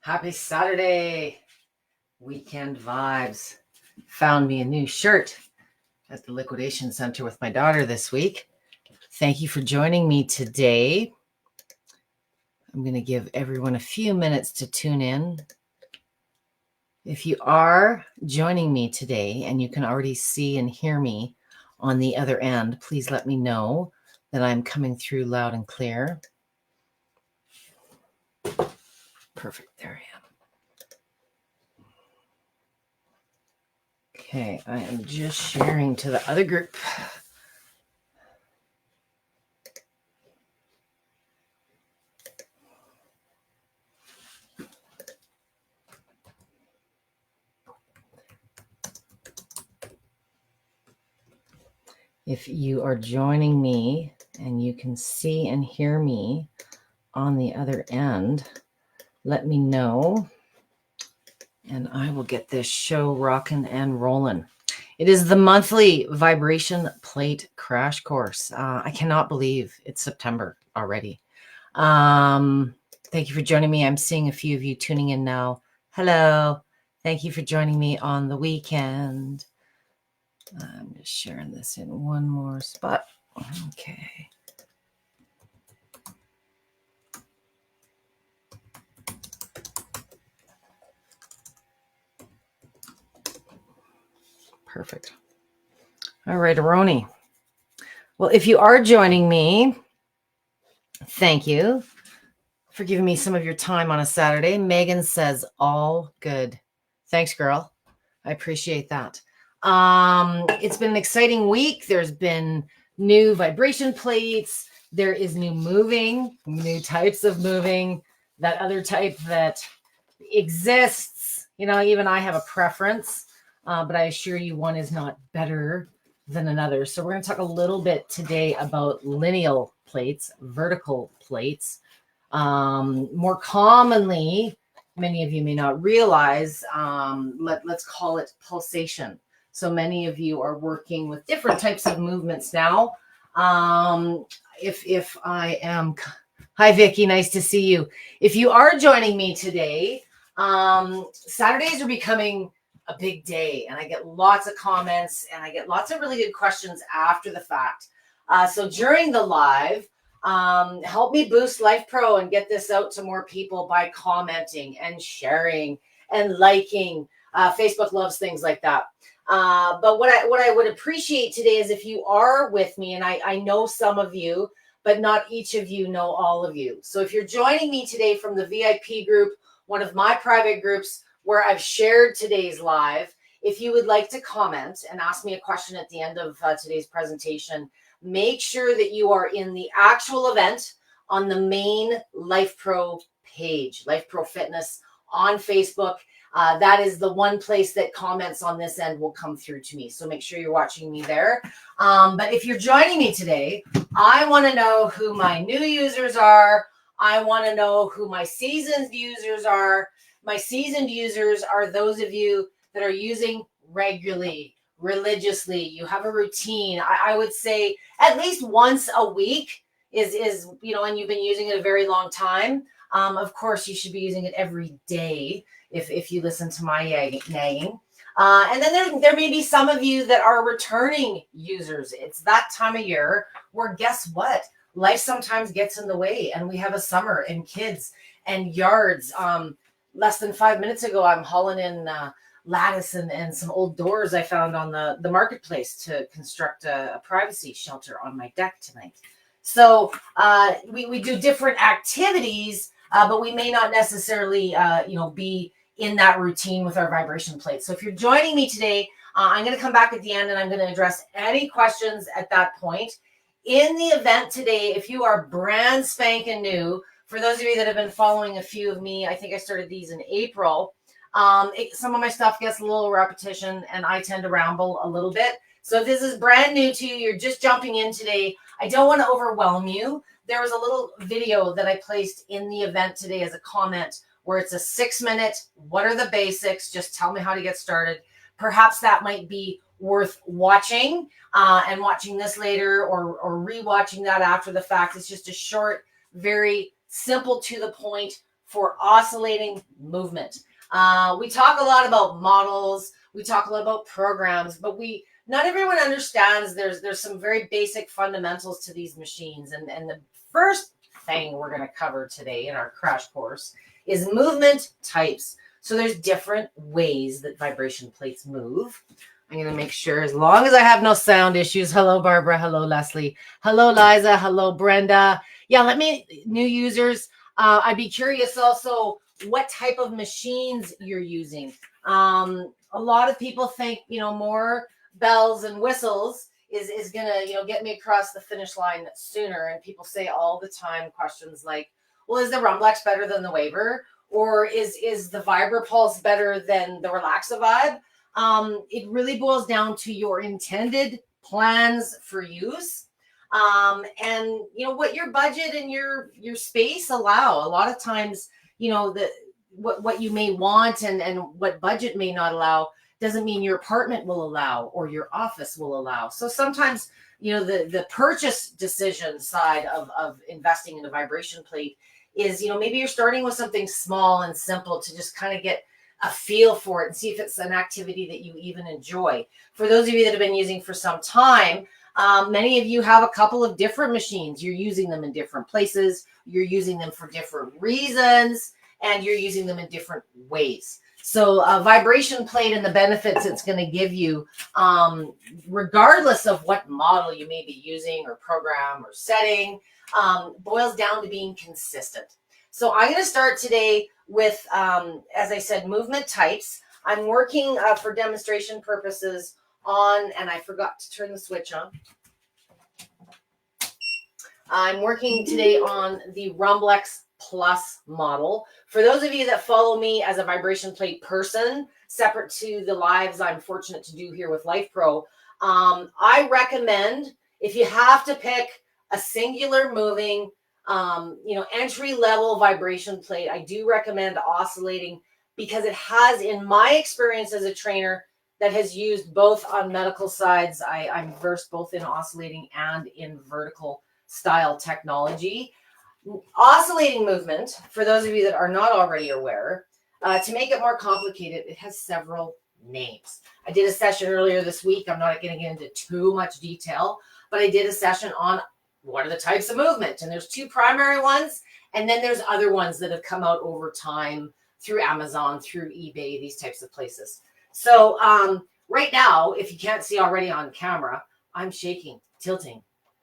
Happy Saturday. Weekend vibes. Found me a new shirt at the liquidation center with my daughter this week. Thank you for joining me today. I'm going to give everyone a few minutes to tune in. If you are joining me today and you can already see and hear me on the other end, please let me know that I'm coming through loud and clear. Perfect. There I am. Okay, I am just sharing to the other group. If you are joining me and you can see and hear me on the other end, let me know and I will get this show rocking and rolling. It is the monthly vibration plate crash course. I cannot believe it's September already. Thank you for joining me. I'm seeing a few of you tuning in now. Hello. Thank you for joining me on the weekend. I'm just sharing this in one more spot. Okay. Perfect. All right, Aroni. Well, if you are joining me, thank you for giving me some of your time on a Saturday. Megan says, all good. Thanks, girl. I appreciate that. It's been an exciting week. There's been new vibration plates. There is new moving, new types of moving, that other type that exists. You know, even I have a preference, but I assure you one is not better than another. So we're going to talk a little bit today about lineal plates, vertical plates. More commonly, many of you may not realize, let's call it pulsation. So many of you are working with different types of movements now. If I am, hi Vicky, nice to see you. If you are joining me today, Saturdays are becoming a big day, and I get lots of comments and I get lots of really good questions after the fact. So during the live, help me boost Lifepro and get this out to more people by commenting and sharing and liking. Facebook loves things like that. But what I would appreciate today is if you are with me, and I know some of you, but not each of you know all of you. So if you're joining me today from the VIP group, one of my private groups where I've shared today's live, if you would like to comment and ask me a question at the end of today's presentation, make sure that you are in the actual event on the main Lifepro page, Lifepro Fitness on Facebook. That is the one place that comments on this end will come through to me. So make sure you're watching me there. But if you're joining me today, I want to know who my new users are. I want to know who my seasoned users are. My seasoned users are those of you that are using regularly, religiously. You have a routine. I would say at least once a week is you know, and you've been using it a very long time. Of course, you should be using it every day if you listen to my nagging. And then there may be some of you that are returning users. It's that time of year where, guess what? Life sometimes gets in the way, and we have a summer and kids and yards. Less than 5 minutes ago, I'm hauling in lattice and some old doors I found on the marketplace to construct a privacy shelter on my deck tonight. So we do different activities, but we may not necessarily be in that routine with our vibration plates. So if you're joining me today, I'm going to come back at the end and I'm going to address any questions at that point. In the event today, if you are brand spanking new, for those of you that have been following a few of me, I think I started these in April. Some of my stuff gets a little repetition and I tend to ramble a little bit. So if this is brand new to you, you're just jumping in today, I don't want to overwhelm you. There was a little video that I placed in the event today as a comment where it's a 6-minute, what are the basics? Just tell me how to get started. Perhaps that might be worth watching and watching this later or rewatching that after the fact. It's just a short, very simple to the point for oscillating movement. We talk a lot about models, we talk a lot about programs, but not everyone understands there's some very basic fundamentals to these machines. And the first thing we're going to cover today in our crash course is movement types. So there's different ways that vibration plates move. I'm going to make sure, as long as I have no sound issues. Hello, Barbara. Hello, Leslie. Hello, Liza. Hello, Brenda. Yeah, new users, I'd be curious also what type of machines you're using. A lot of people think, more bells and whistles is going to, get me across the finish line sooner. And people say all the time questions like, well, is the Rumblex better than the Waver? Or is the Vibrapulse better than the Relaxa-Vibe? It really boils down to your intended plans for use, and what your budget and your space allow. A lot of times, what you may want and what budget may not allow doesn't mean your apartment will allow or your office will allow. So sometimes, the purchase decision side of investing in a vibration plate is, maybe you're starting with something small and simple to just kind of get a feel for it and see if it's an activity that you even enjoy. For those of you that have been using for some time, many of you have a couple of different machines. You're using them in different places. You're using them for different reasons, and you're using them in different ways. So a vibration plate and the benefits it's going to give you, regardless of what model you may be using or program or setting, boils down to being consistent. So I'm going to start today with, as I said, movement types. I'm working for demonstration purposes on, and I forgot to turn the switch on. I'm working today on the Rumblex Plus model. For those of you that follow me as a vibration plate person, separate to the lives I'm fortunate to do here with Lifepro, I recommend, if you have to pick a singular moving, entry-level vibration plate, I do recommend oscillating, because it has, in my experience as a trainer that has used both on medical sides, I'm versed both in oscillating and in vertical style technology. Oscillating movement, for those of you that are not already aware, to make it more complicated, it has several names. I did a session earlier this week. I'm not going to get into too much detail, but I did a session on what are the types of movement. And there's two primary ones, and then there's other ones that have come out over time through Amazon, through eBay, these types of places. So right now, if you can't see already on camera, I'm shaking, tilting,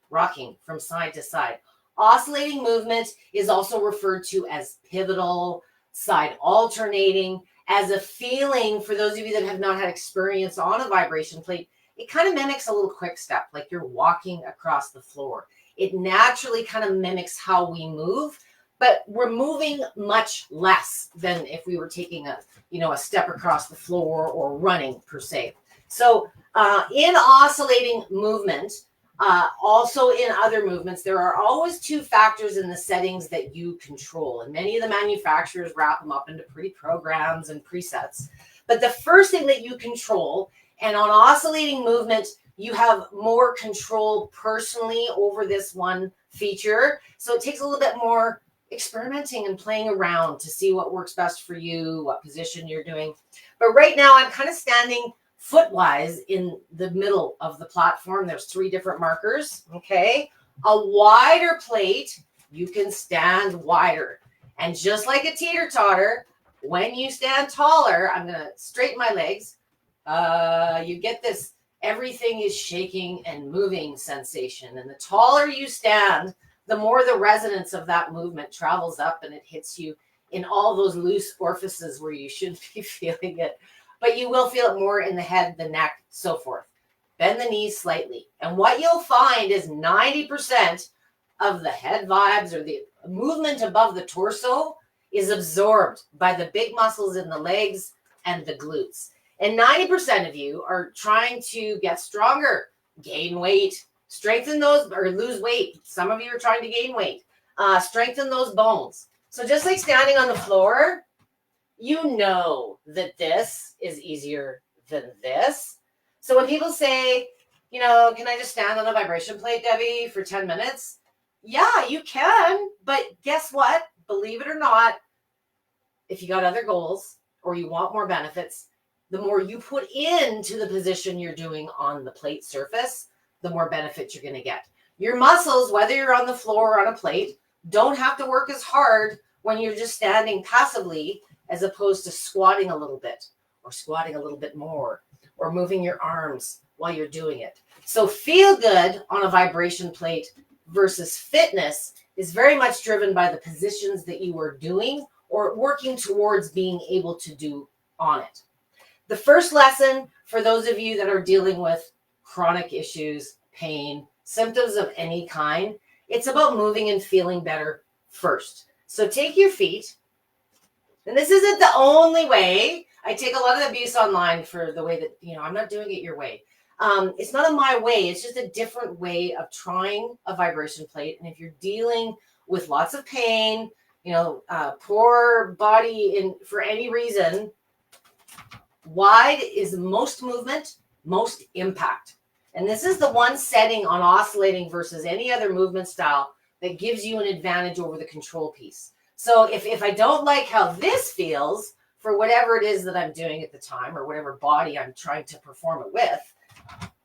rocking from side to side. Oscillating movement is also referred to as pivotal, side alternating, as a feeling. For those of you that have not had experience on a vibration plate, it kind of mimics a little quick step, like you're walking across the floor. It naturally kind of mimics how we move, but we're moving much less than if we were taking a step across the floor or running per se. So in oscillating movement, also in other movements, there are always two factors in the settings that you control. And many of the manufacturers wrap them up into pretty programs and presets. But the first thing that you control, and on oscillating movement, you have more control personally over this one feature. So it takes a little bit more experimenting and playing around to see what works best for you, what position you're doing. But right now I'm kind of standing footwise in the middle of the platform. There's 3 different markers, okay? A wider plate, you can stand wider. And just like a teeter-totter, when you stand taller, I'm gonna straighten my legs. You get this, everything is shaking and moving sensation. And the taller you stand, the more the resonance of that movement travels up and it hits you in all those loose orifices where you shouldn't be feeling it. But you will feel it more in the head, the neck, so forth. Bend the knees slightly. And what you'll find is 90% of the head vibes or the movement above the torso is absorbed by the big muscles in the legs and the glutes. And 90% of you are trying to get stronger, gain weight, strengthen those, or lose weight. Some of you are trying to gain weight, strengthen those bones. So just like standing on the floor, you know that this is easier than this. So when people say, can I just stand on a vibration plate, Debbie, for 10 minutes? Yeah, you can. But guess what? Believe it or not, if you got other goals or you want more benefits, the more you put into the position you're doing on the plate surface, the more benefits you're going to get. Your muscles, whether you're on the floor or on a plate, don't have to work as hard when you're just standing passively as opposed to squatting a little bit or squatting a little bit more or moving your arms while you're doing it. So feel good on a vibration plate versus fitness is very much driven by the positions that you are doing or working towards being able to do on it. The first lesson for those of you that are dealing with chronic issues, pain, symptoms of any kind, it's about moving and feeling better first. So take your feet, and this isn't the only way. I take a lot of abuse online for the way that, I'm not doing it your way. It's not my way. It's just a different way of trying a vibration plate. And if you're dealing with lots of pain, poor body for any reason, wide is most movement, most impact. And this is the one setting on oscillating versus any other movement style that gives you an advantage over the control piece. So if I don't like how this feels for whatever it is that I'm doing at the time or whatever body I'm trying to perform it with,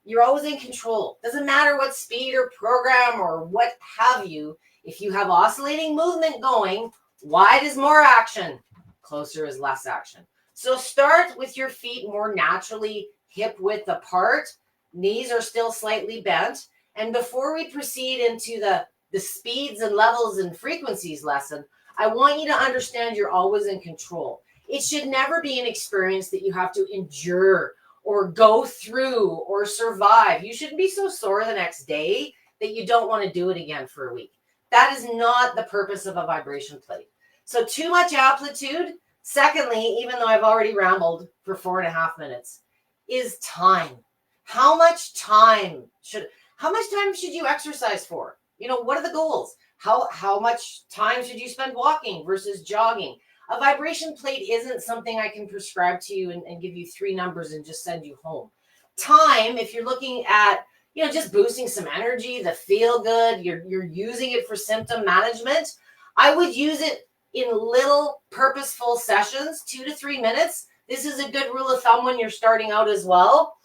you're always in control. Doesn't matter what speed or program or what have you. If you have oscillating movement going, wide is more action, closer is less action. So start with your feet more naturally hip width apart. Knees are still slightly bent. And before we proceed into the speeds and levels and frequencies lesson, I want you to understand you're always in control. It should never be an experience that you have to endure or go through or survive. You shouldn't be so sore the next day that you don't want to do it again for a week. That is not the purpose of a vibration plate. So too much amplitude. Secondly, even though I've already rambled for 4.5 minutes, is time. How much time should you exercise for? What are the goals? How much time should you spend walking versus jogging? A vibration plate isn't something I can prescribe to you and give you 3 numbers and just send you home. Time, if you're looking at, just boosting some energy, the feel good, you're using it for symptom management, I would use it in little purposeful sessions, 2 to 3 minutes. This is a good rule of thumb when you're starting out as well.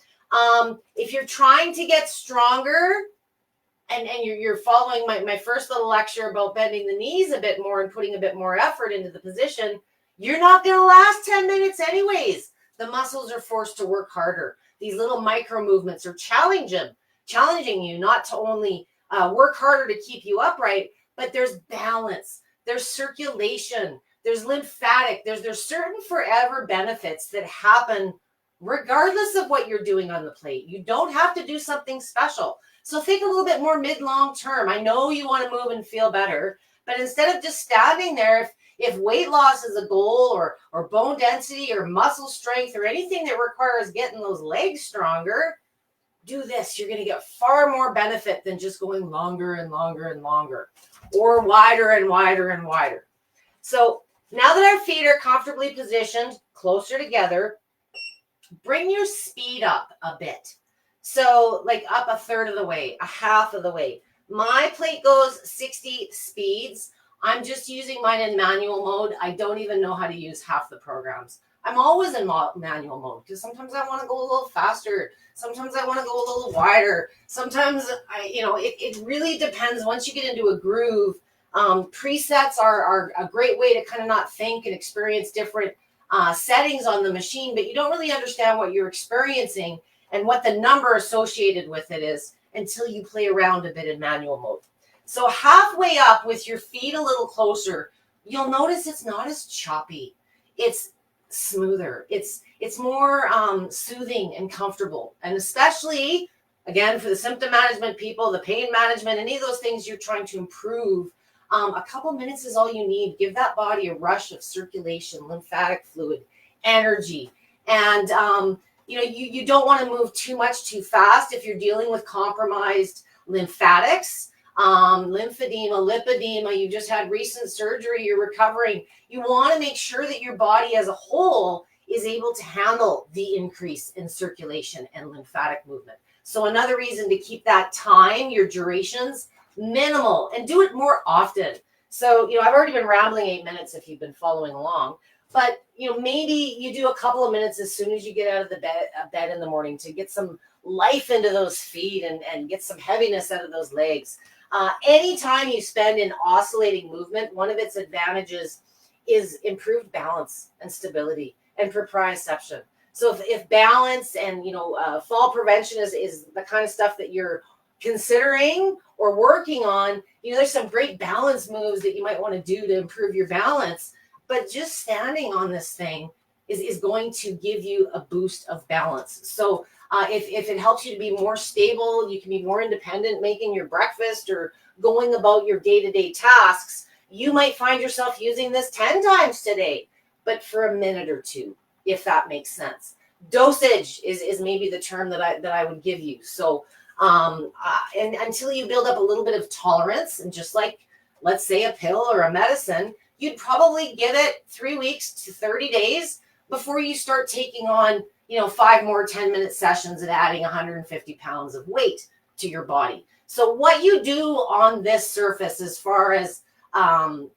If you're trying to get stronger and you're following my first little lecture about bending the knees a bit more and putting a bit more effort into the position, you're not going to last 10 minutes anyways. The muscles are forced to work harder. These little micro movements are challenging you not to only work harder to keep you upright, but there's balance, there's circulation, there's lymphatic, there's certain forever benefits that happen regardless of what you're doing on the plate. You don't have to do something special. So think a little bit more mid-long term. I know you want to move and feel better, but instead of just standing there, if weight loss is a goal or bone density or muscle strength or anything that requires getting those legs stronger, do this. You're going to get far more benefit than just going longer and longer and longer or wider and wider and wider. So now that our feet are comfortably positioned closer together, bring your speed up a bit. So like up 1/3 of the way, 1/2 of the way. My plate goes 60 speeds. I'm just using mine in manual mode. I don't even know how to use half the programs. I'm always in manual mode because sometimes I want to go a little faster. Sometimes I want to go a little wider. Sometimes it really depends. Once you get into a groove, presets are a great way to kind of not think and experience different settings on the machine, but you don't really understand what you're experiencing and what the number associated with it is until you play around a bit in manual mode. So halfway up with your feet a little closer, you'll notice it's not as choppy. It's smoother. It's more soothing and comfortable. And especially, again, for the symptom management people, the pain management, any of those things you're trying to improve, a couple minutes is all you need. Give that body a rush of circulation, lymphatic fluid, energy. And, you don't want to move too much too fast if you're dealing with compromised lymphatics, lymphedema, lipedema. You just had recent surgery, you're recovering. You want to make sure that your body as a whole is able to handle the increase in circulation and lymphatic movement. So another reason to keep that time, your durations, minimal, and do it more often. So, I've already been rambling 8 minutes if you've been following along. But, maybe you do a couple of minutes as soon as you get out of the bed in the morning to get some life into those feet and get some heaviness out of those legs. Anytime you spend in oscillating movement, one of its advantages is improved balance and stability and proprioception. So if balance and fall prevention is the kind of stuff that you're considering or working on, there's some great balance moves that you might want to do to improve your balance. But just standing on this thing is going to give you a boost of balance. So if it helps you to be more stable, you can be more independent making your breakfast or going about your day-to-day tasks, you might find yourself using this 10 times today, but for a minute or two, if that makes sense. Dosage is maybe the term that I would give you. So and until you build up a little bit of tolerance, and just like, let's say, a pill or a medicine, you'd probably give it 3 weeks to 30 days before you start taking on 5 more 10-minute sessions and adding 150 pounds of weight to your body. So what you do on this surface as far as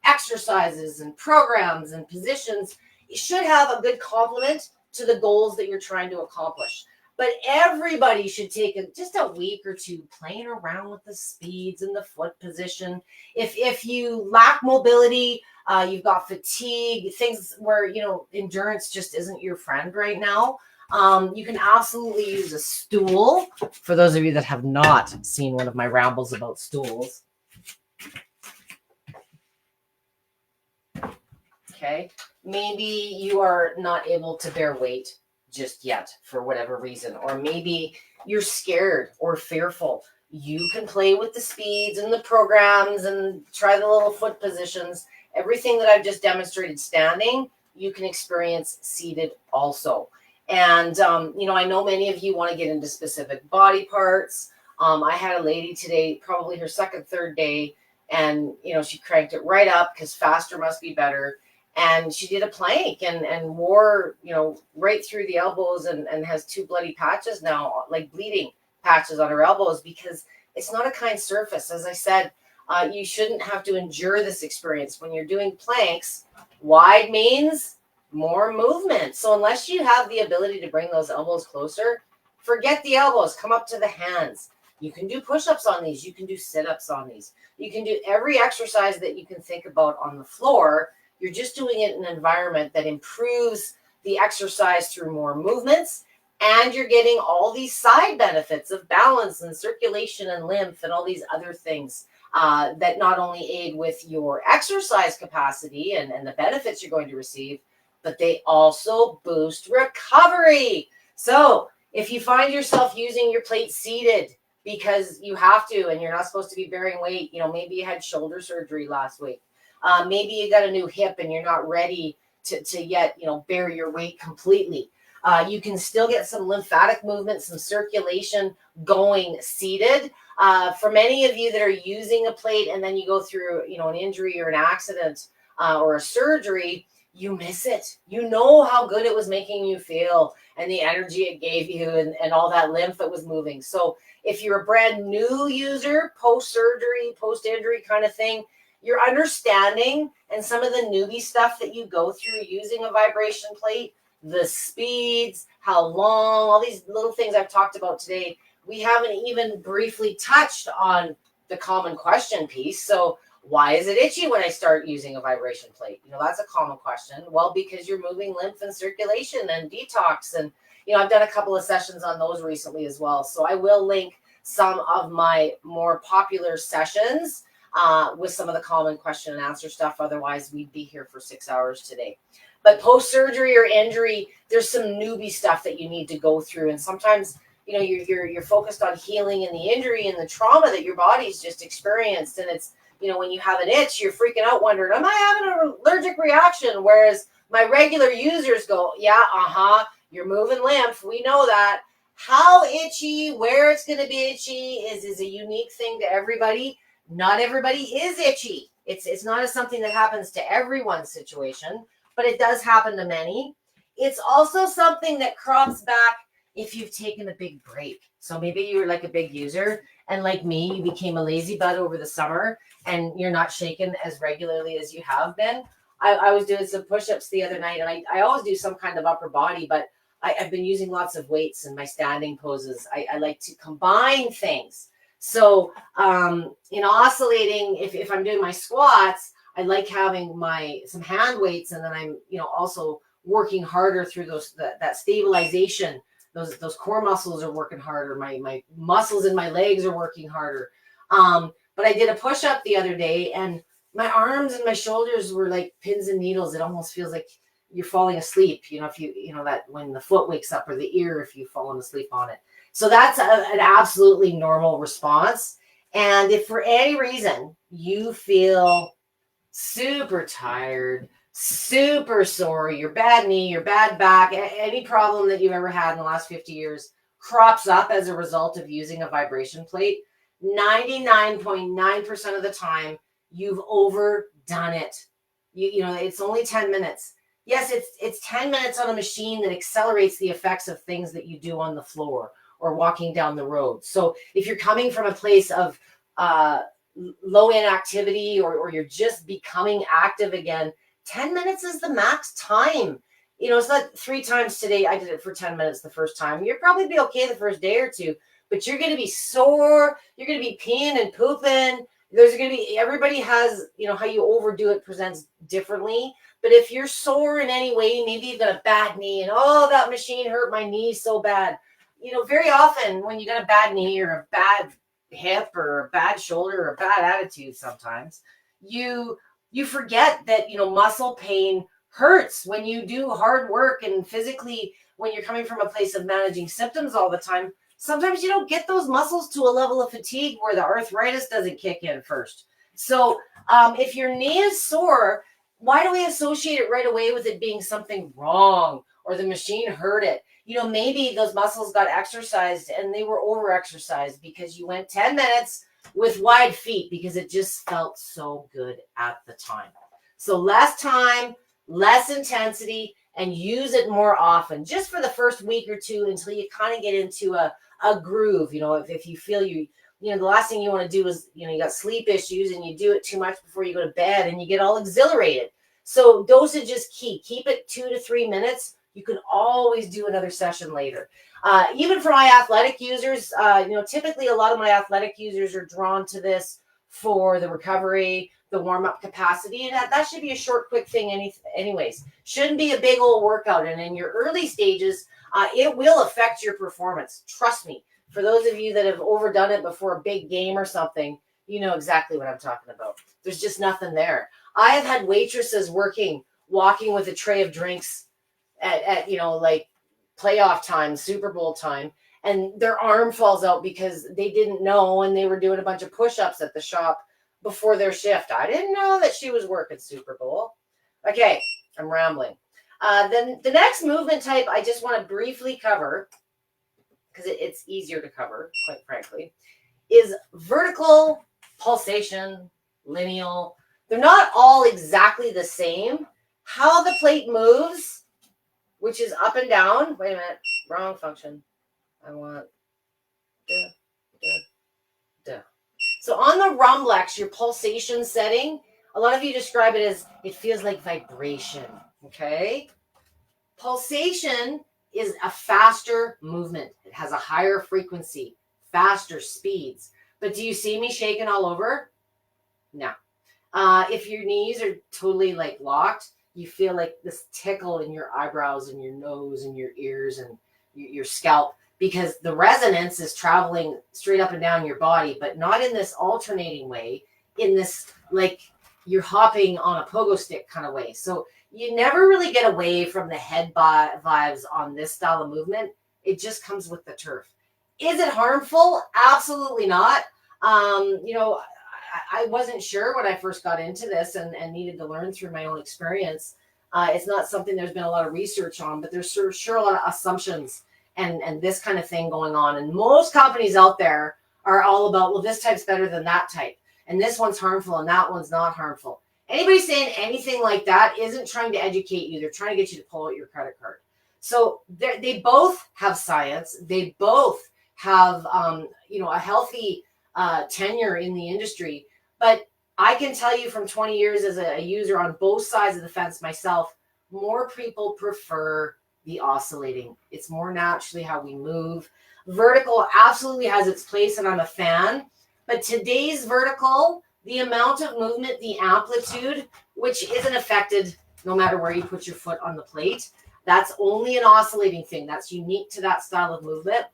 exercises and programs and positions, you should have a good complement to the goals that you're trying to accomplish. But everybody should take just a week or two playing around with the speeds and the foot position. If you lack mobility, you've got fatigue, things where endurance just isn't your friend right now, you can absolutely use a stool. For those of you that have not seen one of my rambles about stools. Okay, maybe you are not able to bear weight just yet for whatever reason, or maybe you're scared or fearful. You can play with the speeds and the programs and try the little foot positions. Everything that I've just demonstrated standing, you can experience seated also. And I know many of you want to get into specific body parts. I had a lady today, probably her second, third day, and she cranked it right up because faster must be better. And she did a plank and wore, right through the elbows and has 2 bloody patches now, like bleeding patches on her elbows, because it's not a kind surface. As I said, you shouldn't have to endure this experience. When you're doing planks, wide means more movement. So unless you have the ability to bring those elbows closer, forget the elbows, come up to the hands. You can do push-ups on these. You can do sit-ups on these. You can do every exercise that you can think about on the floor. You're just doing it in an environment that improves the exercise through more movements, and you're getting all these side benefits of balance and circulation and lymph and all these other things that not only aid with your exercise capacity and the benefits you're going to receive, but they also boost recovery. So if you find yourself using your plate seated because you have to and you're not supposed to be bearing weight, maybe you had shoulder surgery last week. Maybe you got a new hip and you're not ready to yet, bear your weight completely. You can still get some lymphatic movement, some circulation going seated. For many of you that are using a plate and then you go through, an injury or an accident or a surgery, you miss it. You know how good it was making you feel and the energy it gave you and all that lymph that was moving. So if you're a brand new user, post-surgery, post-injury kind of thing, your understanding and some of the newbie stuff that you go through using a vibration plate, the speeds, how long, all these little things I've talked about today, we haven't even briefly touched on the common question piece. So why is it itchy when I start using a vibration plate? That's a common question. Well, because you're moving lymph and circulation and detox. And, I've done a couple of sessions on those recently as well. So I will link some of my more popular sessions with some of the common question and answer stuff. Otherwise, we'd be here for 6 hours today. But post-surgery or injury, there's some newbie stuff that you need to go through. And sometimes, you're focused on healing and the injury and the trauma that your body's just experienced. And it's, when you have an itch, you're freaking out wondering, am I having an allergic reaction? Whereas my regular users go, yeah, you're moving lymph. We know that. How itchy, where it's going to be itchy is a unique thing to everybody. Not everybody is itchy. It's not something that happens to everyone's situation, but it does happen to many. It's also something that crops back if you've taken a big break. So maybe you're like a big user and like me, you became a lazy bud over the summer and you're not shaking as regularly as you have been. I was doing some push-ups the other night, and I always do some kind of upper body, but I've been using lots of weights in my standing poses. I like to combine things. So in oscillating, if I'm doing my squats, I like having some hand weights, and then I'm also working harder through that stabilization. Those core muscles are working harder. My muscles in my legs are working harder. But I did a push up the other day, and my arms and my shoulders were like pins and needles. It almost feels like you're falling asleep. If that when the foot wakes up, or the ear if you've fallen asleep on it. So that's an absolutely normal response. And if for any reason you feel super tired, super sore, your bad knee, your bad back, any problem that you've ever had in the last 50 years crops up as a result of using a vibration plate, 99.9% of the time, you've overdone it. It's only 10 minutes. Yes, it's 10 minutes on a machine that accelerates the effects of things that you do on the floor or walking down the road. So if you're coming from a place of low inactivity, or you're just becoming active again, 10 minutes is the max time. It's not 3 times today. I did it for 10 minutes the first time. You'll probably be okay the first day or two, but you're going to be sore. You're going to be peeing and pooping. There's going to be, everybody has, how you overdo it presents differently. But if you're sore in any way, maybe you've got a bad knee and, oh, that machine hurt my knee so bad. Very often when you got a bad knee or a bad hip or a bad shoulder or a bad attitude, sometimes you forget that muscle pain hurts when you do hard work, and physically when you're coming from a place of managing symptoms all the time, sometimes you don't get those muscles to a level of fatigue where the arthritis doesn't kick in first. So if your knee is sore, why do we associate it right away with it being something wrong or the machine hurt it? Maybe those muscles got exercised and they were over exercised because you went 10 minutes with wide feet because it just felt so good at the time. So less time, less intensity, and use it more often, just for the first week or two until you kind of get into a groove. If you feel the last thing you want to do is, you got sleep issues and you do it too much before you go to bed and you get all exhilarated. So dosage is key. Keep it 2 to 3 minutes. You can always do another session later. Even for my athletic users, typically a lot of my athletic users are drawn to this for the recovery, the warm-up capacity, and that should be a short, quick thing anyways. Shouldn't be a big old workout. And in your early stages, it will affect your performance. Trust me. For those of you that have overdone it before a big game or something, you know exactly what I'm talking about. There's just nothing there. I have had waitresses walking with a tray of drinks at like playoff time, Super Bowl time, and their arm falls out because they didn't know, and they were doing a bunch of push-ups at the shop before their shift. I didn't know that she was working Super Bowl. Okay, I'm rambling. Then the next movement type I just want to briefly cover, because it's easier to cover, quite frankly, is vertical pulsation, lineal. They're not all exactly the same. How the plate moves, which is up and down. Wait a minute, wrong function. I want So on the Rumblex, your pulsation setting, a lot of you describe it as it feels like vibration. Okay, pulsation is a faster movement. It has a higher frequency, faster speeds. But do you see me shaking all over? No. If your knees are totally like locked, you feel like this tickle in your eyebrows and your nose and your ears and your scalp, because the resonance is traveling straight up and down your body, but not in this alternating way, in this like you're hopping on a pogo stick kind of way. So you never really get away from the head vibes on this style of movement. It just comes with the turf. Is it harmful? Absolutely not. I wasn't sure when I first got into this and needed to learn through my own experience. It's not something there's been a lot of research on, but there's sure a lot of assumptions and this kind of thing going on. And most companies out there are all about, well, this type's better than that type, and this one's harmful and that one's not harmful. Anybody saying anything like that isn't trying to educate you. They're trying to get you to pull out your credit card. So they both have science. They both have, a healthy tenure in the industry. But I can tell you from 20 years as a user on both sides of the fence myself, more people prefer the oscillating. It's more naturally how we move. Vertical absolutely has its place, and I'm a fan. But today's vertical, the amount of movement, the amplitude, which isn't affected no matter where you put your foot on the plate, that's only an oscillating thing. That's unique to that style of movement.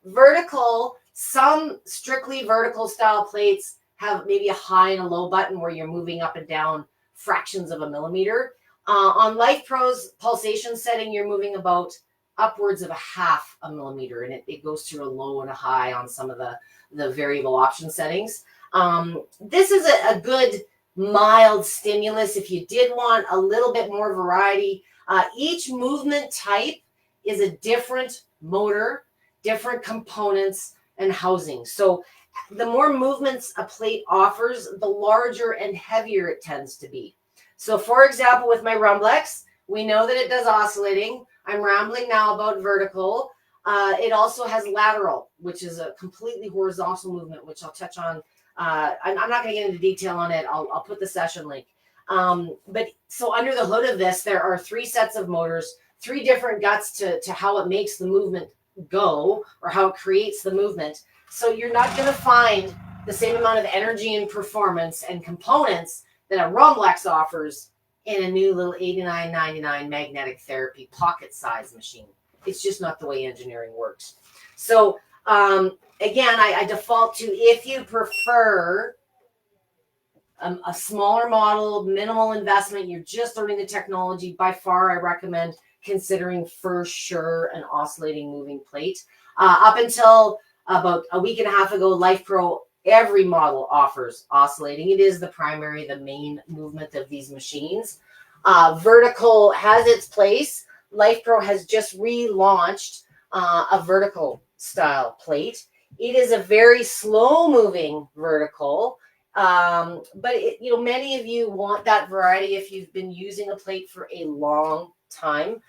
Vertical, some strictly vertical style plates have maybe a high and a low button where you're moving up and down fractions of a millimeter. On Lifepro's pulsation setting, you're moving about upwards of a half a millimeter, and it goes through a low and a high on some of the variable option settings. This is a good mild stimulus if you did want a little bit more variety. Each movement type is a different motor, different components and housing. So the more movements a plate offers, the larger and heavier it tends to be. So for example, with my Rumblex, we know that it does oscillating. I'm rambling now about vertical. It also has lateral, which is a completely horizontal movement, which I'll touch on. I'm not going to get into detail on it. I'll put the session link. But so under the hood of this, there are 3 sets of motors, 3 different guts to how it makes the movement go or how it creates the movement. So you're not going to find the same amount of energy and performance and components that a Rumblex offers in a new little $89.99 magnetic therapy pocket size machine. It's just not the way engineering works. So again, I default to, if you prefer a smaller model, minimal investment, you're just learning the technology, by far I recommend considering for sure an oscillating moving plate. Up until about a week and a half ago, Lifepro, every model offers oscillating. It is the primary, the main movement of these machines. Vertical has its place. Lifepro has just relaunched a vertical style plate. It is a very slow moving vertical, but many of you want that variety if you've been using a plate for a long time,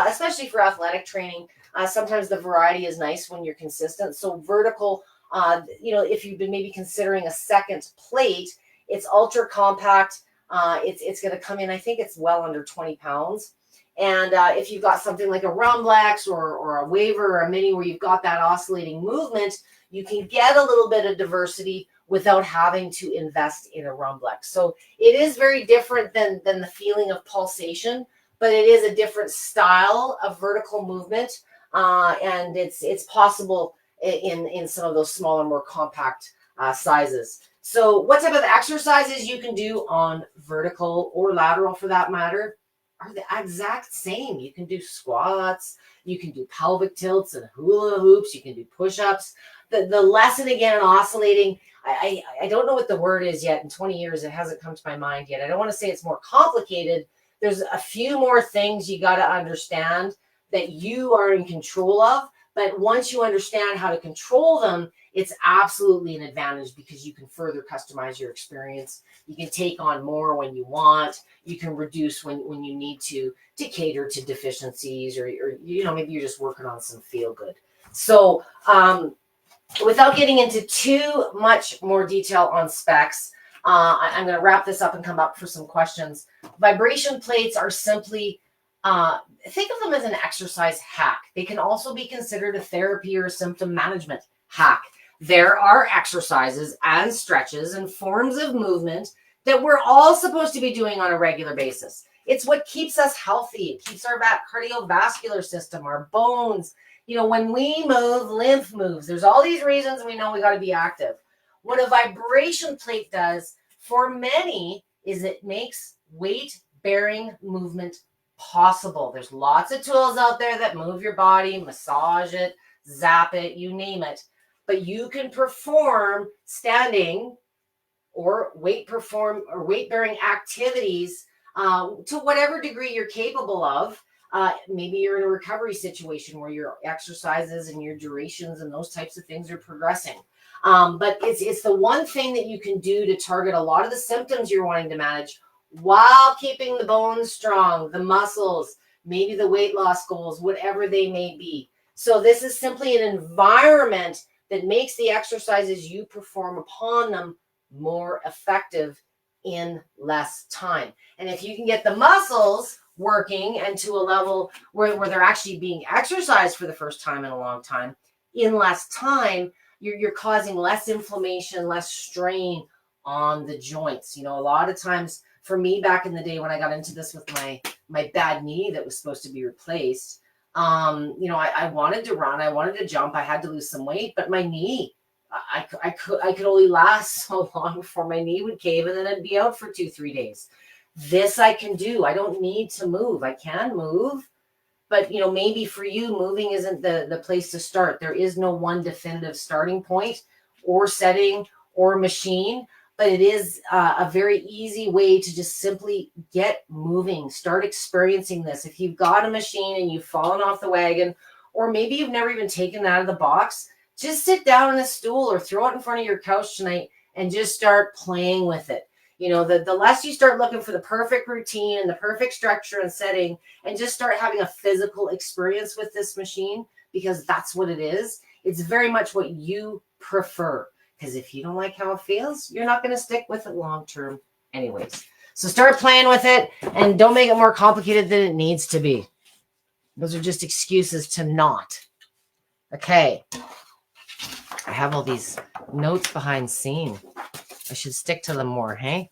especially for athletic training. Sometimes the variety is nice when you're consistent. So vertical, if you've been maybe considering a second plate, it's ultra compact. It's going to come in, I think it's well under 20 pounds. And if you've got something like a Rumblex or a Waver or a Mini where you've got that oscillating movement, you can get a little bit of diversity without having to invest in a Rumblex. So it is very different than the feeling of pulsation, but it is a different style of vertical movement. And it's possible in some of those smaller, more compact sizes. So what type of exercises you can do on vertical or lateral for that matter are the exact same. You can do squats, you can do pelvic tilts and hula hoops, you can do push-ups. The lesson again in oscillating, I don't know what the word is yet. In 20 years, it hasn't come to my mind yet. I don't want to say it's more complicated. There's a few more things you got to understand that you are in control of. But once you understand how to control them, it's absolutely an advantage because you can further customize your experience. You can take on more when you want. You can reduce when you need to cater to deficiencies or maybe you're just working on some feel good. So without getting into too much more detail on specs, I'm going to wrap this up and come up for some questions. Vibration plates are simply think of them as an exercise hack. They can also be considered a therapy or a symptom management hack. There are exercises and stretches and forms of movement that we're all supposed to be doing on a regular basis. It's what keeps us healthy. It keeps our cardiovascular system, our bones. When we move, lymph moves. There's all these reasons we know we got to be active. What a vibration plate does for many is it makes weight-bearing movement possible. There's lots of tools out there that move your body, massage it, zap it, you name it. But you can perform standing or weight-bearing activities to whatever degree you're capable of. Maybe you're in a recovery situation where your exercises and your durations and those types of things are progressing. But it's the one thing that you can do to target a lot of the symptoms you're wanting to manage while keeping the bones strong, the muscles, maybe the weight loss goals, whatever they may be. So this is simply an environment that makes the exercises you perform upon them more effective in less time. And if you can get the muscles working and to a level where they're actually being exercised for the first time in a long time, in less time, you're causing less inflammation, less strain on the joints. You know, a lot of times for me back in the day when I got into this with my bad knee that was supposed to be replaced, you know, I wanted to run, I wanted to jump, I had to lose some weight, but my knee, I could only last so long before my knee would cave, and then I'd be out for 2-3 days. This I can do. I don't need to move. I can move, but you know, maybe for you, moving isn't the place to start. There is no one definitive starting point or setting or machine, but it is a very easy way to just simply get moving, start experiencing this. If you've got a machine and you've fallen off the wagon, or maybe you've never even taken it out of the box, just sit down on a stool or throw it in front of your couch tonight and just start playing with it. You know, the less you start looking for the perfect routine and the perfect structure and setting, and just start having a physical experience with this machine, because that's what it is. It's very much what you prefer. Because if you don't like how it feels, you're not going to stick with it long term anyways. So start playing with it and don't make it more complicated than it needs to be. Those are just excuses to not. Okay. I have all these notes behind scene. I should stick to them more, hey?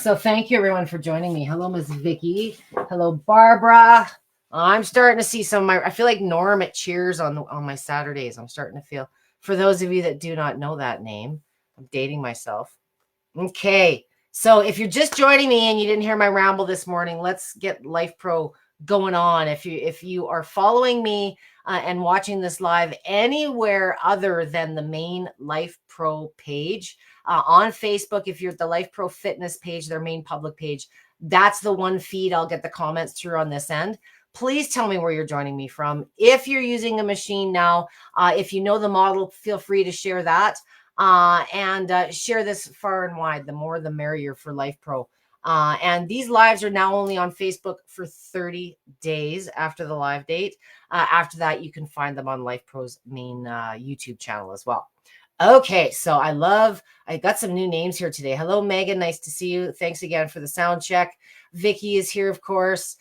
So thank you everyone for joining me. Hello, Miss Vicky. Hello, Barbara. I'm starting to see some of my, I feel like Norm at Cheers on my Saturdays. I'm starting to feel, for those of you that do not know that name, I'm dating myself. Okay. So if you're just joining me and you didn't hear my ramble this morning, let's get Lifepro going on. If you are following me and watching this live anywhere other than the main Lifepro page, on Facebook, if you're at the Lifepro Fitness page, their main public page, that's the one feed I'll get the comments through on this end. Please tell me where you're joining me from. If you're using a machine now, if you know the model, feel free to share that and share this far and wide. The more, the merrier for Lifepro. And these lives are now only on Facebook for 30 days after the live date. After that, you can find them on Lifepro's main YouTube channel as well. Okay, so I got some new names here today. Hello, Megan. Nice to see you. Thanks again for the sound check. Vicky is here, of course.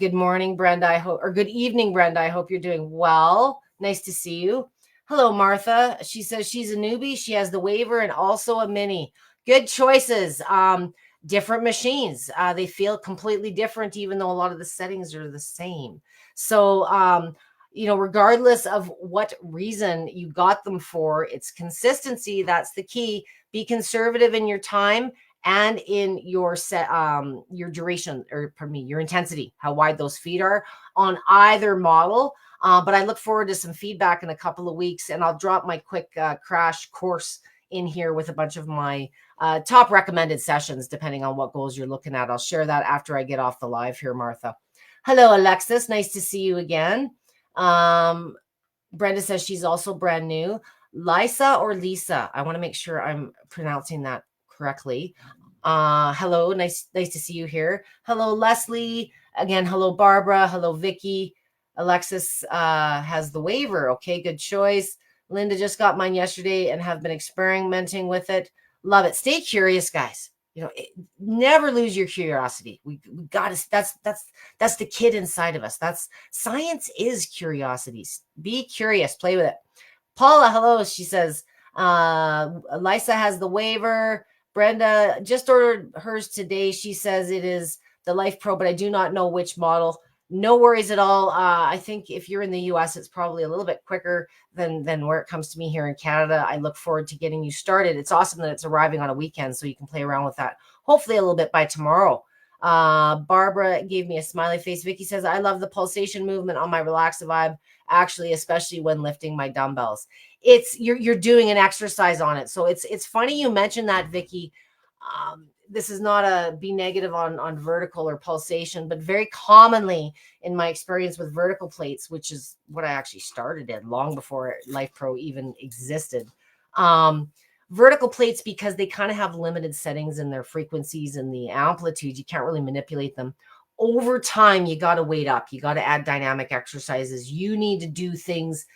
Good morning, Brenda. Good evening, Brenda. I hope you're doing well. Nice to see you. Hello, Martha. She says she's a newbie. She has the waiver and also a mini. Good choices. Different machines. They feel completely different, even though a lot of the settings are the same. So, you know, regardless of what reason you got them for, it's consistency. That's the key. Be conservative in your time and in your your duration, or pardon me, your intensity, how wide those feet are on either model. But I look forward to some feedback in a couple of weeks, and I'll drop my quick crash course in here with a bunch of my top recommended sessions, depending on what goals you're looking at. I'll share that after I get off the live here, Martha. Hello, Alexis. Nice to see you again. Brenda says she's also brand new. Lisa or Lisa? I want to make sure I'm pronouncing that correctly. Hello, nice to see you here. Hello, Leslie. Again, hello, Barbara. Hello, Vicky. Alexis has the waiver. Okay, good choice. Linda just got mine yesterday and have been experimenting with it. Love it. Stay curious, guys. You know, never lose your curiosity. We got to, that's the kid inside of us. That's science is curiosities. Be curious, play with it. Paula, hello. She says, Lisa has the waiver. Brenda just ordered hers today. She says it is the Lifepro, but I do not know which model. No worries at all. I think if you're in the US, it's probably a little bit quicker than where it comes to me here in Canada. I look forward to getting you started. It's awesome that it's arriving on a weekend, so you can play around with that, hopefully a little bit by tomorrow. Barbara gave me a smiley face. Vicky says, I love the pulsation movement on my Relaxa Vibe, actually, especially when lifting my dumbbells. It's you're doing an exercise on it. So it's funny you mentioned that, Vicky. This is not a be negative on vertical or pulsation, but very commonly in my experience with vertical plates, which is what I actually started in long before Lifepro even existed. Vertical plates, because they kind of have limited settings in their frequencies and the amplitude, you can't really manipulate them. Over time, you got to weight up. You got to add dynamic exercises. You need to do things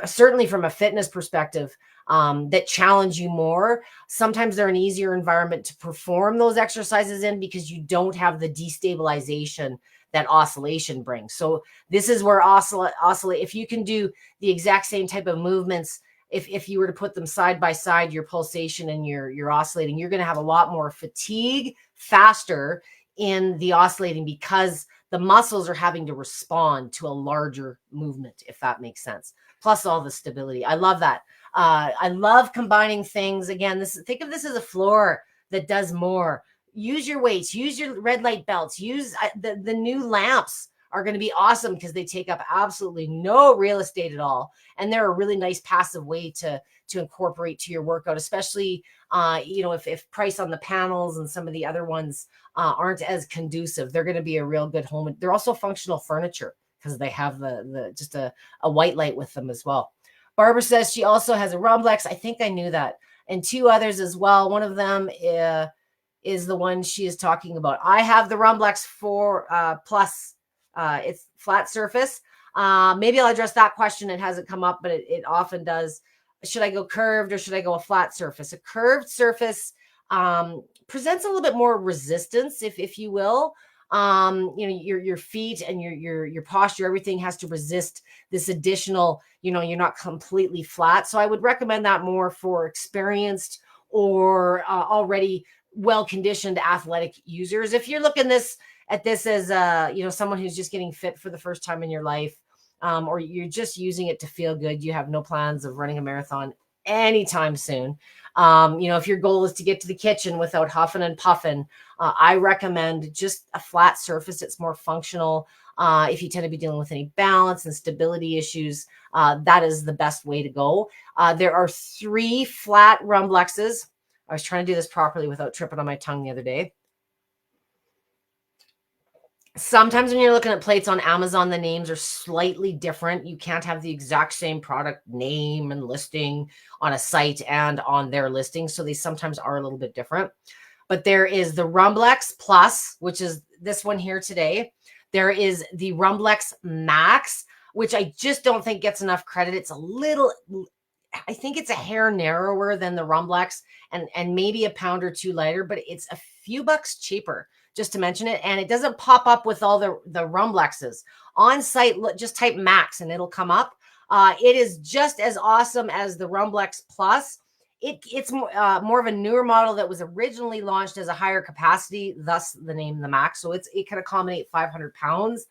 certainly from a fitness perspective. that challenge you more. Sometimes they're an easier environment to perform those exercises in because you don't have the destabilization that oscillation brings. So this is where oscillate. If you can do the exact same type of movements, if you were to put them side by side, your pulsation and your oscillating, you're going to have a lot more fatigue faster in the oscillating because the muscles are having to respond to a larger movement, if that makes sense. Plus all the stability. I love that. I love combining things. Again, think of this as a floor that does more. Use your weights, use your red light belts, use the new lamps are going to be awesome because they take up absolutely no real estate at all. And they're a really nice passive way to incorporate to your workout, especially, if price on the panels and some of the other ones aren't as conducive, they're going to be a real good home. They're also functional furniture because they have just a white light with them as well. Barbara says she also has a Rumblex. I think I knew that. And 2 others as well. One of them is the one she is talking about. I have the Rumblex 4 Plus. It's flat surface. Maybe I'll address that question. It hasn't come up, but it often does. Should I go curved or should I go a flat surface? A curved surface presents a little bit more resistance, if you will. Your feet and your posture, everything has to resist this additional, you're not completely flat. So I would recommend that more for experienced or already well-conditioned athletic users. If you're looking at this as someone who's just getting fit for the first time in your life, or you're just using it to feel good, you have no plans of running a marathon anytime soon. If your goal is to get to the kitchen without huffing and puffing, I recommend just a flat surface. It's more functional. If you tend to be dealing with any balance and stability issues, that is the best way to go. There are 3 flat Rumblexes. I was trying to do this properly without tripping on my tongue the other day. Sometimes when you're looking at plates on Amazon, the names are slightly different. You can't have the exact same product name and listing on a site and on their listing. So they sometimes are a little bit different. But there is the Rumblex Plus, which is this one here today. There is the Rumblex Max, which I just don't think gets enough credit. It's I think it's a hair narrower than the Rumblex and maybe a pound or 2 lighter, but it's a few bucks cheaper, just to mention it. And it doesn't pop up with all the Rumblexes. On site, just type Max and it'll come up. It is just as awesome as the Rumblex Plus. It's more of a newer model that was originally launched as a higher capacity, thus the name the Max. So it can accommodate 500 pounds.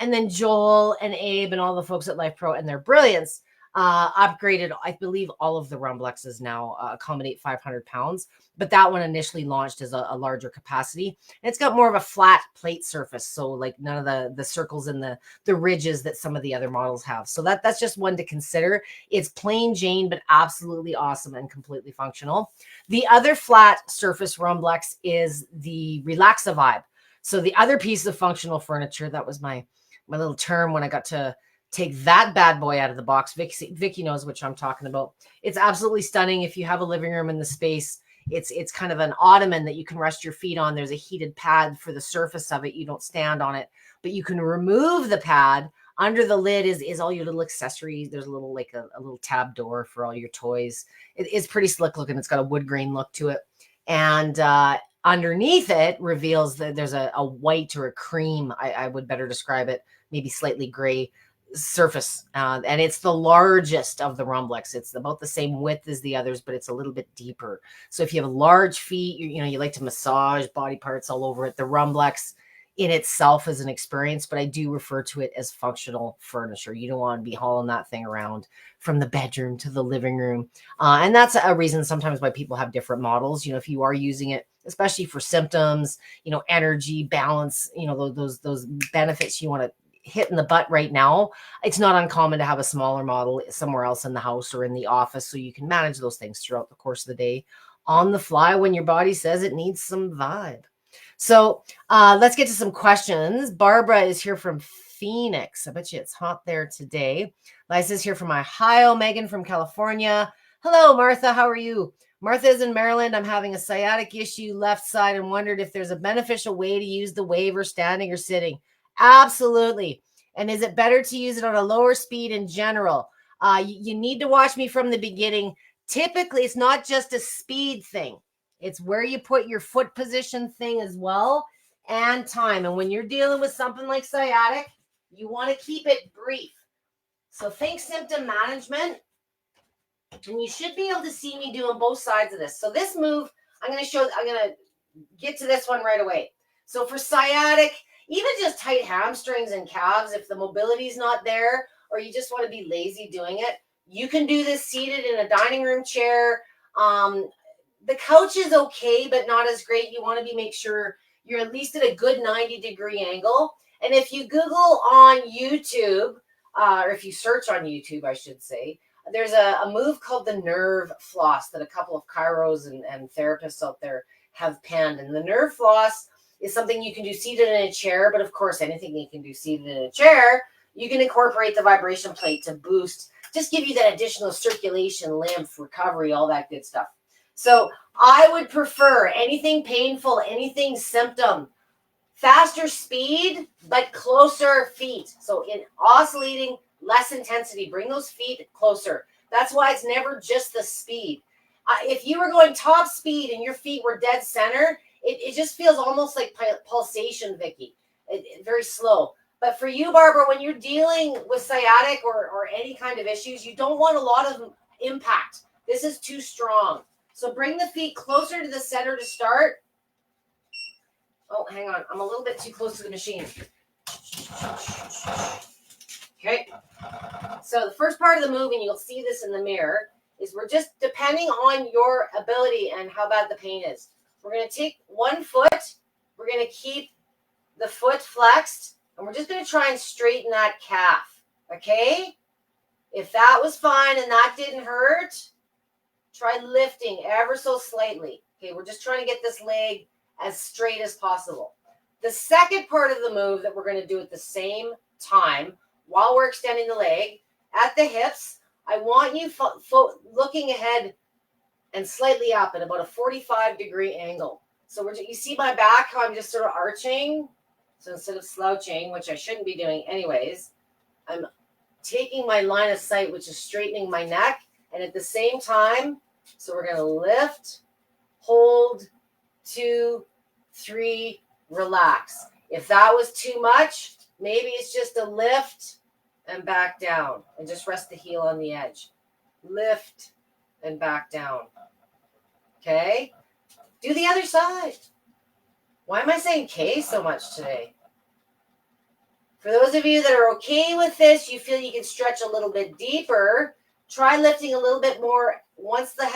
And then Joel and Abe and all the folks at Lifepro and their brilliance upgraded, I believe all of the Rumblexes now accommodate 500 pounds, but that one initially launched as a larger capacity. And it's got more of a flat plate surface. So like none of the circles and the ridges that some of the other models have. So that's just one to consider. It's plain Jane, but absolutely awesome and completely functional. The other flat surface Rumblex is the Relaxa Vibe. So the other piece of functional furniture, that was my little term when I got to take that bad boy out of the box. Vicky knows which I'm talking about. It's absolutely stunning. If you have a living room in the space, it's kind of an ottoman that you can rest your feet on. There's a heated pad for the surface of it. You don't stand on it, but you can remove the pad. Under the lid is all your little accessories. There's a little a little tab door for all your toys. It's pretty slick looking. It's got a wood grain look to it. And underneath it reveals that there's a white or a cream. I would better describe it, maybe slightly gray surface, and it's the largest of the Rumblex. It's about the same width as the others, but it's a little bit deeper. So if you have large feet, you like to massage body parts all over it, the Rumblex in itself is an experience, but I do refer to it as functional furniture. You don't want to be hauling that thing around from the bedroom to the living room. And that's a reason sometimes why people have different models. If you are using it, especially for symptoms, energy, balance, those benefits you want to hit in the butt right now, it's not uncommon to have a smaller model somewhere else in the house or in the office, so you can manage those things throughout the course of the day on the fly when your body says it needs some vibe. So let's get to some questions. Barbara is here from Phoenix. I bet you it's hot there today. Liza's here from Ohio. Megan from California. Hello, Martha. How are you? Martha is in Maryland. I'm having a sciatic issue left side and wondered if there's a beneficial way to use the waiver standing or sitting. Absolutely. And is it better to use it on a lower speed in general? You need to watch me from the beginning. typically it's not just a speed thing. It's where you put your foot position thing as well, and time. And when you're dealing with something like sciatic, you want to keep it brief. So think symptom management, and you should be able to see me doing both sides of this. So this move, I'm going to get to this one right away. So for sciatic, even just tight hamstrings and calves, if the mobility is not there, or you just want to be lazy doing it, you can do this seated in a dining room chair. The couch is okay, but not as great. You want to make sure you're at least at a good 90-degree angle. And if you Google on YouTube, or if you search on YouTube, I should say, there's a move called the nerve floss that a couple of chiros and therapists out there have penned. And the nerve floss is something you can do seated in a chair, but of course, anything you can do seated in a chair, you can incorporate the vibration plate to boost, just give you that additional circulation, lymph, recovery, all that good stuff. So I would prefer anything painful, anything symptom, faster speed, but closer feet. So in oscillating, less intensity, bring those feet closer. That's why it's never just the speed. If you were going top speed and your feet were dead center, it just feels almost like pulsation, Vicky. Very slow. But for you, Barbara, when you're dealing with sciatic or any kind of issues, you don't want a lot of impact. This is too strong. So bring the feet closer to the center to start. Oh, hang on. I'm a little bit too close to the machine. Okay. So the first part of the move, and you'll see this in the mirror, is we're just depending on your ability and how bad the pain is. We're going to take one foot. We're going to keep the foot flexed, and we're just going to try and straighten that calf. Okay? If that was fine and that didn't hurt, try lifting ever so slightly. Okay, we're just trying to get this leg as straight as possible. The second part of the move that we're going to do at the same time, while we're extending the leg, at the hips, I want you looking ahead and slightly up at about a 45-degree angle. So you see my back, how I'm just sort of arching? So instead of slouching, which I shouldn't be doing anyways, I'm taking my line of sight, which is straightening my neck. And at the same time, so we're going to lift, hold, 2, 3, relax. If that was too much, maybe it's just a lift and back down. And just rest the heel on the edge. Lift and back down. Okay? Do the other side. Why am I saying K so much today? For those of you that are okay with this, you feel you can stretch a little bit deeper, try lifting a little bit more once the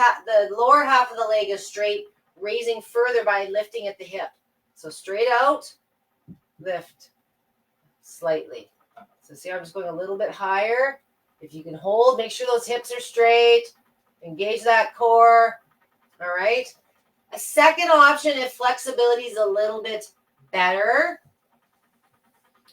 lower half of the leg is straight, raising further by lifting at the hip. So straight out, lift slightly. So see, I'm just going a little bit higher. If you can hold, make sure those hips are straight. Engage that core. All right. A second option, if flexibility is a little bit better,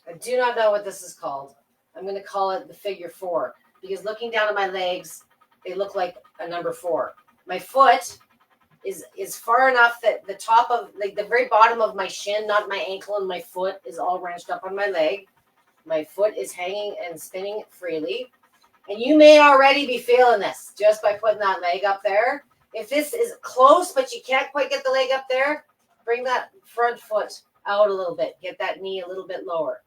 I do not know what this is called. I'm going to call it the figure 4 because looking down at my legs, they look like a number 4. My foot is far enough that the top of, like the very bottom of my shin, not my ankle and my foot, is all wrenched up on my leg. My foot is hanging and spinning freely. And you may already be feeling this just by putting that leg up there. If this is close, but you can't quite get the leg up there, bring that front foot out a little bit. Get that knee a little bit lower.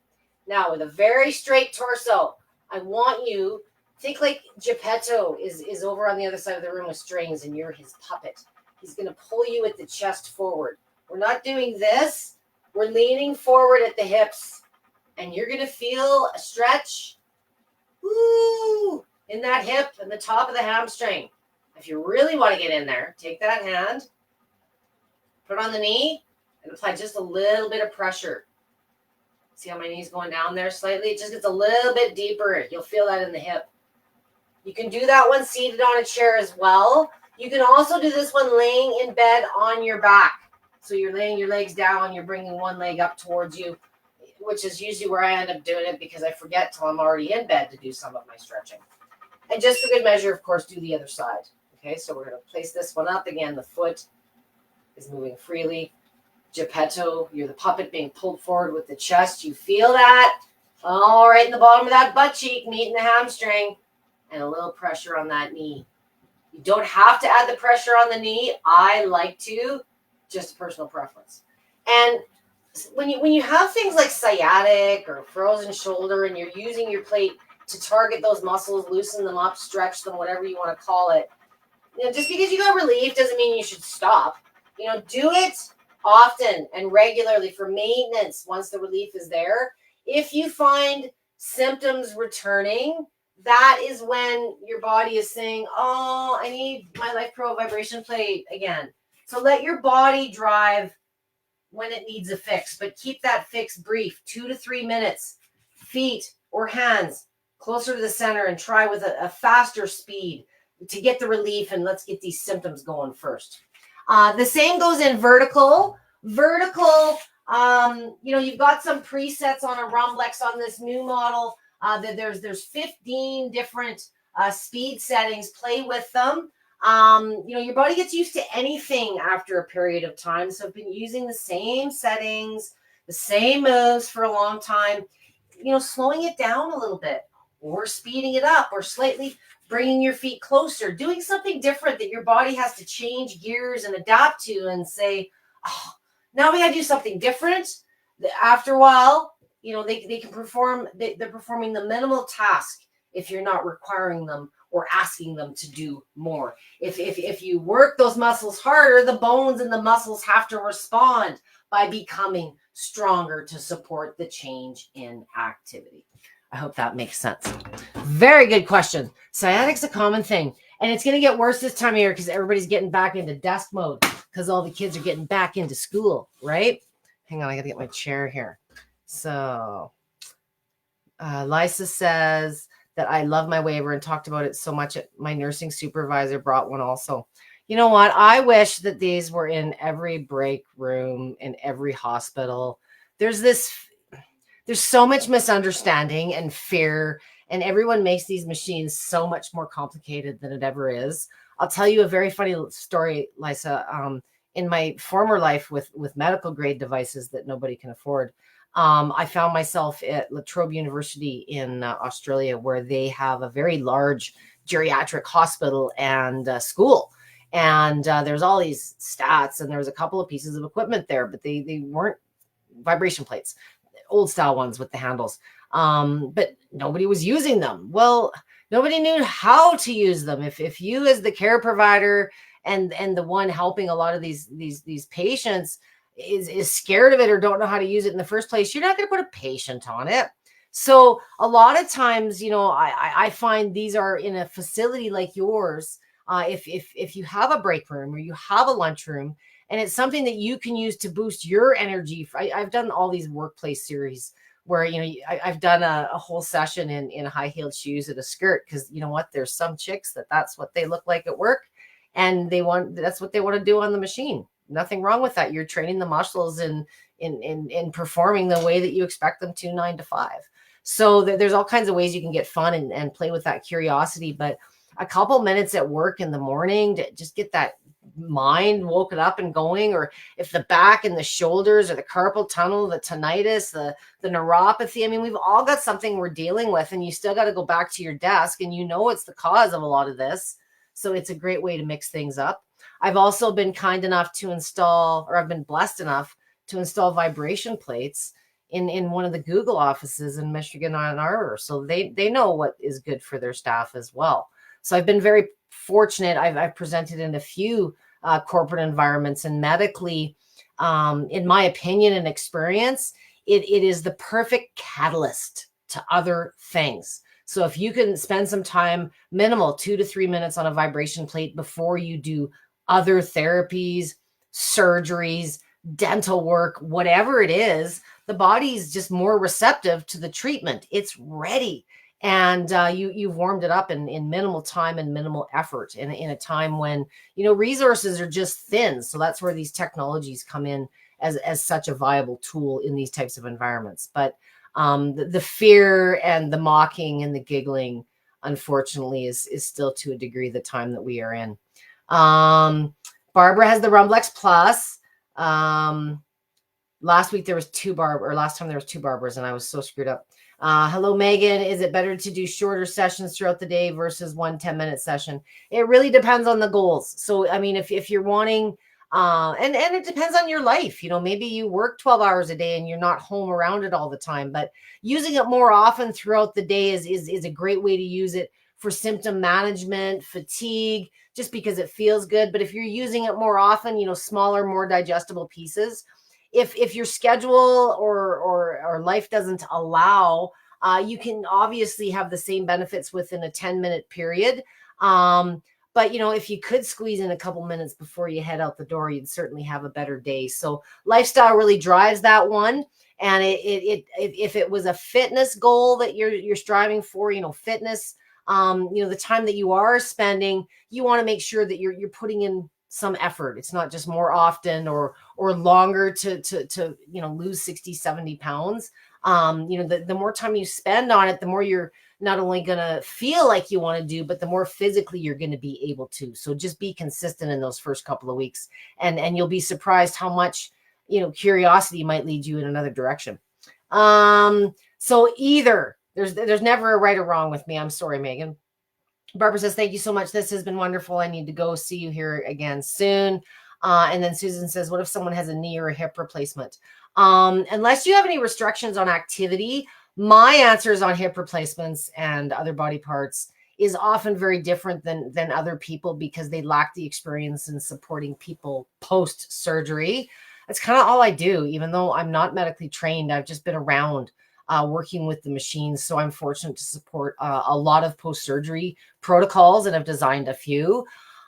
Now, with a very straight torso, I want you, think like Geppetto is over on the other side of the room with strings and you're his puppet. He's going to pull you at the chest forward. We're not doing this. We're leaning forward at the hips. And you're going to feel a stretch in that hip and the top of the hamstring. If you really want to get in there, take that hand, put it on the knee, and apply just a little bit of pressure. See how my knee's going down there slightly? It just gets a little bit deeper. You'll feel that in the hip. You can do that one seated on a chair as well. You can also do this one laying in bed on your back. So you're laying your legs down, you're bringing one leg up towards you, which is usually where I end up doing it because I forget till I'm already in bed to do some of my stretching. And just for good measure, of course, do the other side. Okay, so we're going to place this one up. Again, the foot is moving freely. Geppetto, you're the puppet being pulled forward with the chest. You feel that? All right in the bottom of that butt cheek, meeting the hamstring, and a little pressure on that knee. You don't have to add the pressure on the knee. I like to, just personal preference. And when you have things like sciatic or frozen shoulder and you're using your plate to target those muscles, loosen them up, stretch them, whatever you want to call it, just because you got relief doesn't mean you should stop. Do it often and regularly for maintenance once the relief is there. If you find symptoms returning, that is when your body is saying, oh, I need my Lifepro vibration plate again. So let your body drive when it needs a fix, but keep that fix brief, 2 to 3 minutes, feet or hands closer to the center, and try with a faster speed to get the relief, and let's get these symptoms going first. The same goes in vertical. Vertical, you've got some presets on a Rumblex on this new model. There's 15 different speed settings. Play with them. Your body gets used to anything after a period of time. So I've been using the same settings, the same moves for a long time, slowing it down a little bit or speeding it up or slightly bringing your feet closer, doing something different that your body has to change gears and adapt to and say, oh, now we got to do something different. After a while, they can perform, they're performing the minimal task if you're not requiring them or asking them to do more. If you work those muscles harder, the bones and the muscles have to respond by becoming stronger to support the change in activity. I hope that makes sense. Very good question. Sciatic's a common thing, and it's going to get worse this time of year because everybody's getting back into desk mode because all the kids are getting back into school, right? Hang on, I got to get my chair here. So Lisa says that I love my waiver and talked about it so much. My nursing supervisor brought one also. You know what? I wish that these were in every break room, in every hospital. There's so much misunderstanding and fear, and everyone makes these machines so much more complicated than it ever is. I'll tell you a very funny story, Lisa. In my former life with medical grade devices that nobody can afford, I found myself at La Trobe University in Australia, where they have a very large geriatric hospital and school. And there's all these stats, and there was a couple of pieces of equipment there, but they weren't vibration plates, old style ones with the handles. But nobody was using them. Well, nobody knew how to use them. If you, as the care provider and the one helping a lot of these patients, is scared of it or don't know how to use it in the first place, you're not going to put a patient on it. So a lot of times, I find these are in a facility like yours. If you have a break room or you have a lunch room, and it's something that you can use to boost your energy. I've done all these workplace series where, I've done a whole session in high-heeled shoes and a skirt, because you know what? There's some chicks that's what they look like at work, and that's what they want to do on the machine. Nothing wrong with that. You're training the muscles in performing the way that you expect them to 9 to 5. So there's all kinds of ways you can get fun and play with that curiosity. But a couple minutes at work in the morning to just get that mind woken up and going, or if the back and the shoulders or the carpal tunnel, the tinnitus, the neuropathy, we've all got something we're dealing with, and you still got to go back to your desk, and it's the cause of a lot of this. So it's a great way to mix things up. I've also been kind enough to install, or I've been blessed enough to install vibration plates in one of the Google offices in Michigan and Ann Arbor. So they know what is good for their staff as well. So I've been very fortunate. I've presented in a few corporate environments, and medically, in my opinion and experience, it is the perfect catalyst to other things. So if you can spend some time, minimal 2 to 3 minutes on a vibration plate before you do other therapies, surgeries, dental work, whatever it is, the body's just more receptive to the treatment. It's ready. And you've warmed it up in minimal time and minimal effort in a time when, resources are just thin. So that's where these technologies come in as such a viable tool in these types of environments. But the fear and the mocking and the giggling, unfortunately, is still to a degree the time that we are in. Barbara has the Rumblex Plus. Last time there was two Barbaras, and I was so screwed up. Hello, Megan. Is it better to do shorter sessions throughout the day versus 1 10-minute session? It really depends on the goals. So, I mean, if you're wanting, and it depends on your life. Maybe you work 12 hours a day and you're not home around it all the time, but using it more often throughout the day is a great way to use it for symptom management, fatigue, just because it feels good. But if you're using it more often, smaller, more digestible pieces, if your schedule or life doesn't allow, you can obviously have the same benefits within a 10-minute period. But if you could squeeze in a couple minutes before you head out the door, you'd certainly have a better day. So lifestyle really drives that one. And if it was a fitness goal that you're striving for, fitness, the time that you are spending, you want to make sure that you're putting in some effort. It's not just more often or longer to lose 60, 70 pounds. The more time you spend on it, the more you're not only going to feel like you want to do, but the more physically you're going to be able to. So just be consistent in those first couple of weeks, and you'll be surprised how much, curiosity might lead you in another direction. So either there's never a right or wrong with me. I'm sorry, Megan. Barbara says, thank you so much. This has been wonderful. I need to go. See you here again soon. And then Susan says, what if someone has a knee or a hip replacement? Unless you have any restrictions on activity, my answers on hip replacements and other body parts is often very different than other people because they lack the experience in supporting people post-surgery. That's kind of all I do, even though I'm not medically trained. I've just been around working with the machines. So I'm fortunate to support a lot of post-surgery protocols, and I've designed a few.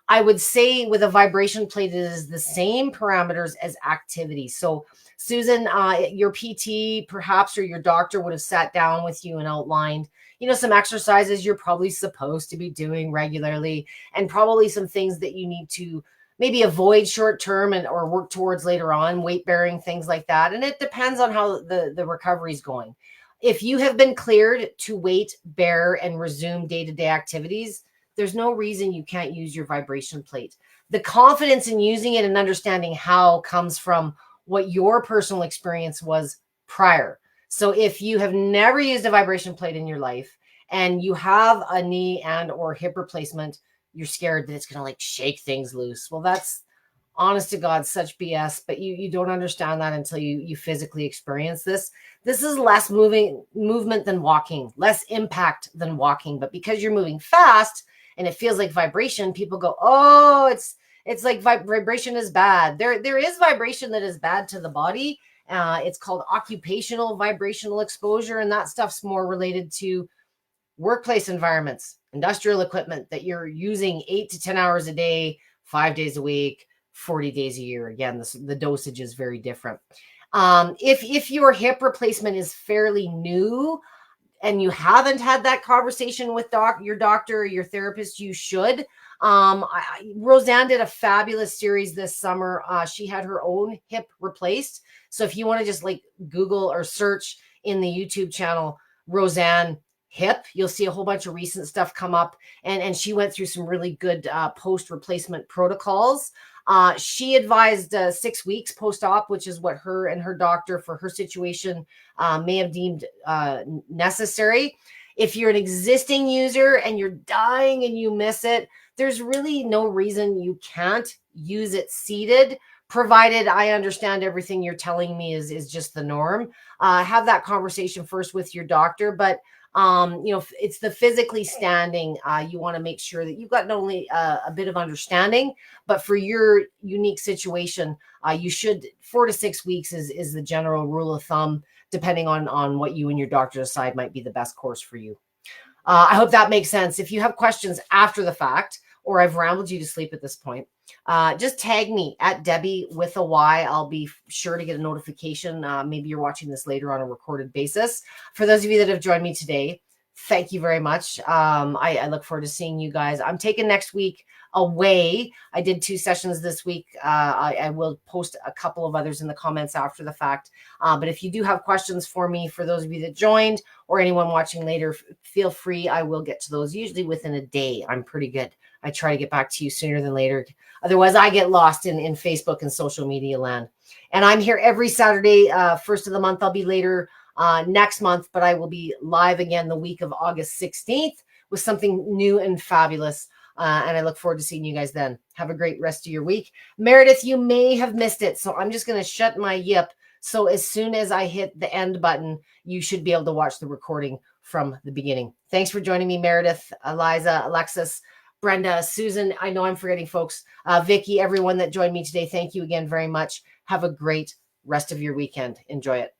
I would say with a vibration plate, it is the same parameters as activity. So Susan, your PT perhaps, or your doctor would have sat down with you and outlined, some exercises you're probably supposed to be doing regularly, and probably some things that you need to maybe avoid short term or work towards later on, weight bearing, things like that. And it depends on how the recovery is going. If you have been cleared to weight bear and resume day-to-day activities, there's no reason you can't use your vibration plate. The confidence in using it and understanding how comes from what your personal experience was prior. So if you have never used a vibration plate in your life and you have a knee and or hip replacement, you're scared that it's going to shake things loose. Well, that's honest to God, such BS, but you don't understand that until you physically experience this. This is less movement than walking, less impact than walking. But because you're moving fast and it feels like vibration, people go, oh, it's like vibration is bad. There is vibration that is bad to the body. It's called occupational vibrational exposure. And that stuff's more related to workplace environments, industrial equipment that you're using 8 to 10 hours a day, 5 days a week, 40 days a year. Again, the dosage is very different. If your hip replacement is fairly new and you haven't had that conversation with your doctor or your therapist, you should. Roseanne did a fabulous series this summer. She had her own hip replaced. So if you want to just Google or search in the YouTube channel, Roseanne hip, you'll see a whole bunch of recent stuff come up. And she went through some really good post-replacement protocols. She advised 6 weeks post-op, which is what her and her doctor for her situation may have deemed necessary. If you're an existing user and you're dying and you miss it, there's really no reason you can't use it seated, provided I understand everything you're telling me is just the norm. Have that conversation first with your doctor, but it's the physically standing. You want to make sure that you've got not only a bit of understanding, but for your unique situation, you should 4 to 6 weeks is the general rule of thumb, depending on what you and your doctor decide might be the best course for you. I hope that makes sense. If you have questions after the fact, or I've rambled you to sleep at this point, just tag me at Debby with a Y. I'll be sure to get a notification. Maybe you're watching this later on a recorded basis. For those of you that have joined me today, thank you very much. I look forward to seeing you guys. I'm taking next week away. I did 2 sessions this week. I will post a couple of others in the comments after the fact. But if you do have questions for me, for those of you that joined or anyone watching later, feel free. I will get to those usually within a day. I'm pretty good. I try to get back to you sooner than later. Otherwise, I get lost in Facebook and social media land. And I'm here every Saturday. First of the month, I'll be later next month, but I will be live again the week of August 16th with something new and fabulous. And I look forward to seeing you guys then. Have a great rest of your week. Meredith, you may have missed it, so I'm just going to shut my yip. So as soon as I hit the end button, you should be able to watch the recording from the beginning. Thanks for joining me, Meredith, Eliza, Alexis, Brenda, Susan. I know I'm forgetting folks. Vicky, everyone that joined me today, thank you again very much. Have a great rest of your weekend. Enjoy it.